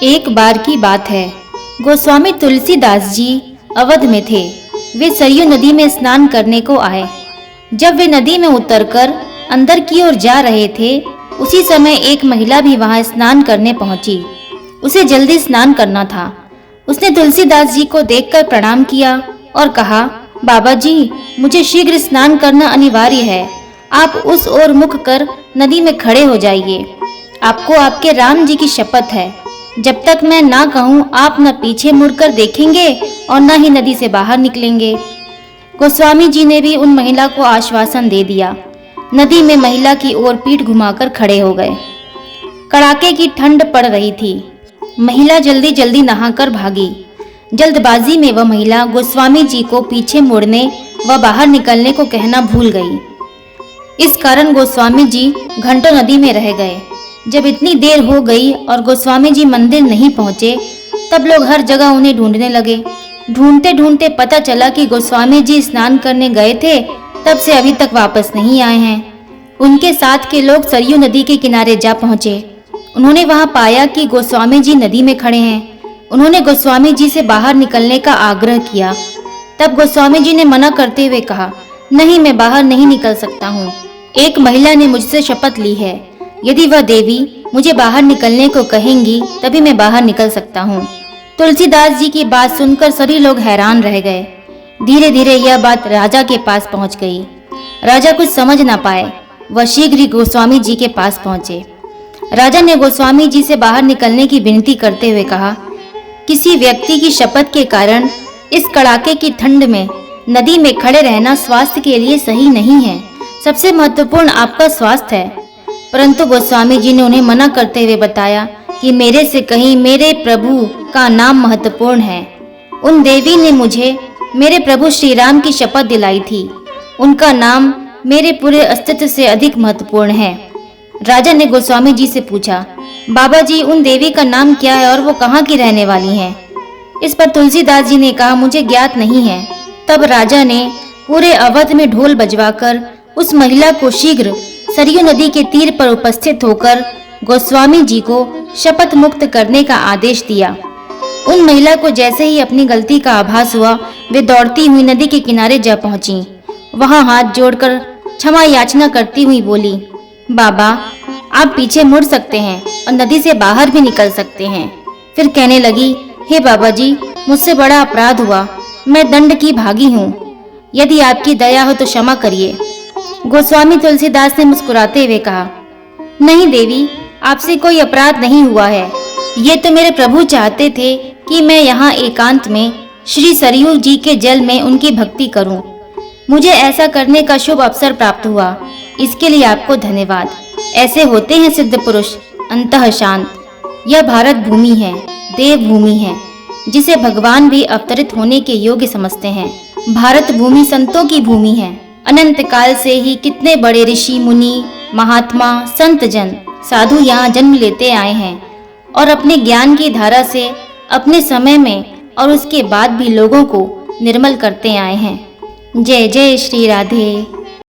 एक बार की बात है, गोस्वामी तुलसीदास जी अवध में थे। वे सरयू नदी में स्नान करने को आए। जब वे नदी में उतरकर अंदर की ओर जा रहे थे, उसी समय एक महिला भी वहां स्नान करने पहुंची। उसे जल्दी स्नान करना था। उसने तुलसीदास जी को देखकर प्रणाम किया और कहा, बाबा जी, मुझे शीघ्र स्नान करना अनिवार्य है। आप उस ओर मुख कर नदी में खड़े हो जाइए। आपको आपके राम जी की शपथ है, जब तक मैं ना कहूँ आप न पीछे मुड़कर देखेंगे और न ही नदी से बाहर निकलेंगे। गोस्वामी जी ने भी उन महिला को आश्वासन दे दिया। नदी में महिला की ओर पीठ घुमाकर खड़े हो गए। कड़ाके की ठंड पड़ रही थी। महिला जल्दी जल्दी नहाकर भागी। जल्दबाजी में वह महिला गोस्वामी जी को पीछे मुड़ने व बाहर निकलने को कहना भूल गई। इस कारण गोस्वामी जी घंटों नदी में रह गए। जब इतनी देर हो गई और गोस्वामी जी मंदिर नहीं पहुंचे, तब लोग हर जगह उन्हें ढूंढने लगे। ढूंढते ढूंढते पता चला कि गोस्वामी जी स्नान करने गए थे, तब से अभी तक वापस नहीं आए हैं। उनके साथ के लोग सरयू नदी के किनारे जा पहुंचे। उन्होंने वहां पाया कि गोस्वामी जी नदी में खड़े हैं। उन्होंने गोस्वामी जी से बाहर निकलने का आग्रह किया। तब गोस्वामी जी ने मना करते हुए कहा, नहीं, मैं बाहर नहीं निकल सकता हूँ। एक महिला ने मुझसे शपथ ली है, यदि वह देवी मुझे बाहर निकलने को कहेंगी तभी मैं बाहर निकल सकता हूँ। तुलसीदास जी की बात सुनकर सभी लोग हैरान रह गए। धीरे धीरे यह बात राजा के पास पहुँच गई। राजा कुछ समझ ना पाए। वह शीघ्र ही गोस्वामी जी के पास पहुँचे। राजा ने गोस्वामी जी से बाहर निकलने की विनती करते हुए कहा, किसी व्यक्ति की शपथ के कारण इस कड़ाके की ठंड में नदी में खड़े रहना स्वास्थ्य के लिए सही नहीं है। सबसे महत्वपूर्ण आपका स्वास्थ्य है। परंतु गोस्वामी जी ने उन्हें मना करते हुए बताया कि मेरे से कहीं मेरे प्रभु का नाम महत्वपूर्ण है। उन देवी ने मुझे मेरे प्रभु श्री राम की शपथ दिलाई थी। उनका नाम मेरे पूरे अस्तित्व से अधिक महत्वपूर्ण है। राजा ने गोस्वामी जी से पूछा, बाबा जी, उन देवी का नाम क्या है और वो कहाँ की रहने वाली हैं? इस पर तुलसीदास जी ने कहा, मुझे ज्ञात नहीं है। तब राजा ने पूरे अवध में ढोल बजवाकर उस महिला को शीघ्र सरयू नदी के तीर पर उपस्थित होकर गोस्वामी जी को शपथ मुक्त करने का आदेश दिया। उन महिला को जैसे ही अपनी गलती का आभास हुआ, वे दौड़ती हुई नदी के किनारे जा पहुंची। वहां हाथ जोड़कर क्षमा याचना करती हुई बोली, बाबा, आप पीछे मुड़ सकते हैं और नदी से बाहर भी निकल सकते हैं। फिर कहने लगी, हे बाबा जी, मुझसे बड़ा अपराध हुआ। मैं दंड की भागी हूँ। यदि आपकी दया हो तो क्षमा करिए। गोस्वामी तुलसीदास ने मुस्कुराते हुए कहा, नहीं देवी, आपसे कोई अपराध नहीं हुआ है। ये तो मेरे प्रभु चाहते थे कि मैं यहाँ एकांत में श्री सरयू जी के जल में उनकी भक्ति करूं। मुझे ऐसा करने का शुभ अवसर प्राप्त हुआ। इसके लिए आपको धन्यवाद। ऐसे होते हैं सिद्ध पुरुष, अंतः शांत। यह भारत भूमि है, देव भूमि है, जिसे भगवान भी अवतरित होने के योग्य समझते हैं। भारत भूमि संतों की भूमि है। अनंत काल से ही कितने बड़े ऋषि मुनि, महात्मा, संत जन, साधु यहाँ जन्म लेते आए हैं और अपने ज्ञान की धारा से अपने समय में और उसके बाद भी लोगों को निर्मल करते आए हैं। जय जय श्री राधे।